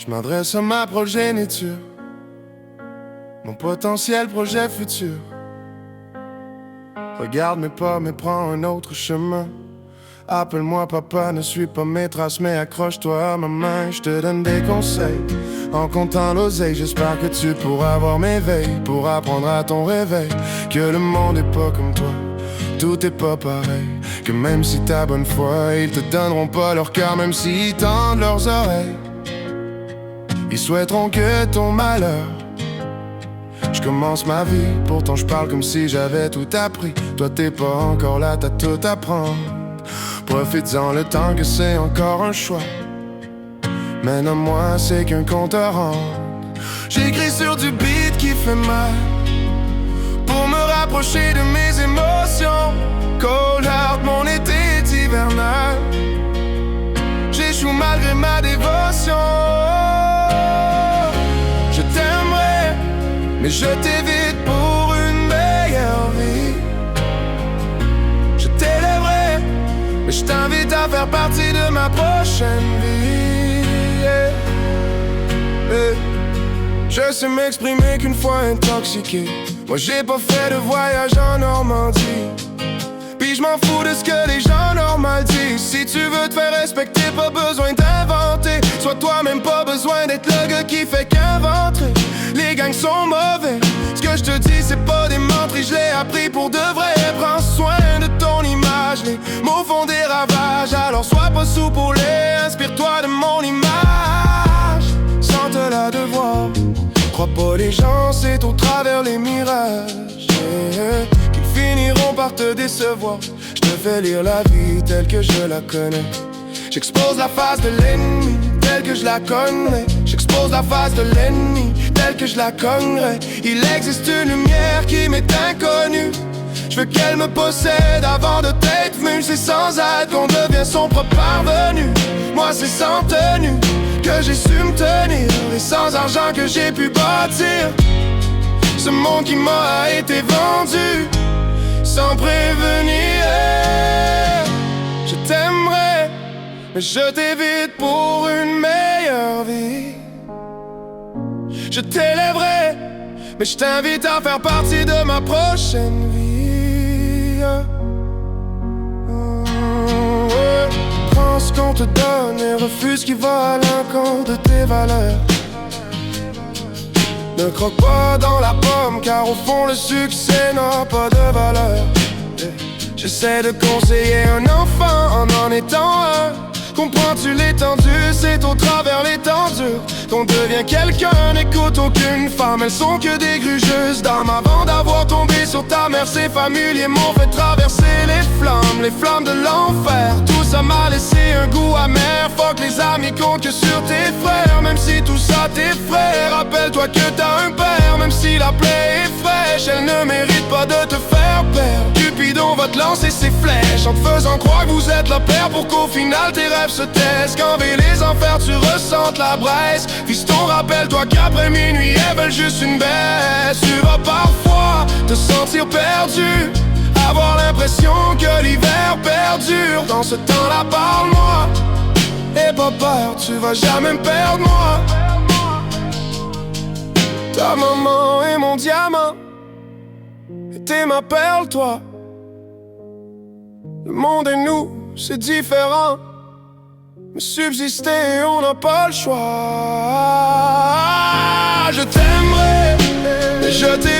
Je m'adresse à ma progéniture, mon potentiel projet futur. Regarde mes pas, mais prends un autre chemin. Appelle-moi papa, ne suis pas mes traces, mais accroche-toi à ma main. Je te donne des conseils en comptant l'oseille. J'espère que tu pourras avoir mes veilles pour apprendre à ton réveil que le monde est pas comme toi, tout est pas pareil. Que même si t'as bonne foi, ils te donneront pas leur cœur, même s'ils tendent leurs oreilles. Ils souhaiteront que ton malheur. Je commence ma vie, pourtant je parle comme si j'avais tout appris. Toi t'es pas encore là, t'as tout à prendre. Profites-en le temps que c'est encore un choix. Mais non, moi c'est qu'un compte à rendre. J'écris sur du beat qui fait mal pour me rapprocher de mes émotions. Cold heart, mon été est hivernal. J'échoue malgré ma dévotion. Je t'aimerais, mais je t'évite pour une meilleure vie. Je t'élèverai, mais je t'invite à faire partie de ma prochaine vie. Je sais m'exprimer qu'une fois intoxiqué. Moi j'ai pas fait de voyage en Normandie. Puis je m'en fous de ce que les gens normaux disent. Si tu veux te faire respecter, pas besoin d'inventer. Sois toi-même, pas besoin d'être le gars qui fait qu'inventer. Les gangs sont mauvais. Ce que je te dis c'est pas des menteries, je l'ai appris pour de vrai. Prends soin de ton image, les mots font des ravages. Alors sois pas soupolé, inspire-toi de mon image. Sans te la devoir, crois pas les gens, c'est au travers les mirages qu'ils finiront par te décevoir. Je te fais lire la vie telle que je la connais. J'expose la face de l'ennemi telle que je la connais. J'expose la face de l'ennemi telle que je la cognerais. Il existe une lumière qui m'est inconnue. Je veux qu'elle me possède avant de t'être venu. C'est sans aide qu'on devient son propre parvenu. Moi c'est sans tenue que j'ai su me tenir, et sans argent que j'ai pu bâtir ce monde qui m'a été vendu sans prévenir. Je t'aimerais, mais je t'évite pour une meilleure vie. Je t'élèverai, mais je t'invite à faire partie de ma prochaine vie. Prends ce qu'on te donne et refuse ce qui va à l'encontre de tes valeurs. Ne croque pas dans la pomme, car au fond le succès n'a pas de valeur. J'essaie de conseiller un enfant en étant un. Comprends-tu l'étendue, c'est au travers les temps durs qu'on devient quelqu'un. N'écoute aucune femme, elles sont que des grugeuses d'âme. Avant d'avoir tombé sur ta mère, ces familiers m'ont fait traverser les flammes de l'enfer. Tout ça m'a laissé un goût amer. Fuck les amis, compte que sur tes frères. Même si tout ça t'effraie, rappelle-toi que t'as un père. Même si la plaie est fraîche, elle ne mérite pas de te faire perdre. Cupidon va te lancer ses flèches en te faisant croire que vous êtes la paire, pour qu'au final tes rêves se taisent. Qu'envers les enfers tu ressentes la braise. Fiston, rappelle-toi qu'après minuit elles veulent juste une baisse. Tu vas parfois te sentir perdu, avoir l'impression que l'hiver perdure. Dans ce temps-là parle-moi, et pas peur, tu vas jamais me perdre moi. Ta maman est mon diamant, et t'es ma perle toi. Le monde et nous, c'est différent, mais subsister, on n'a pas le choix. Je t'aimerais, mais je t'aimerais.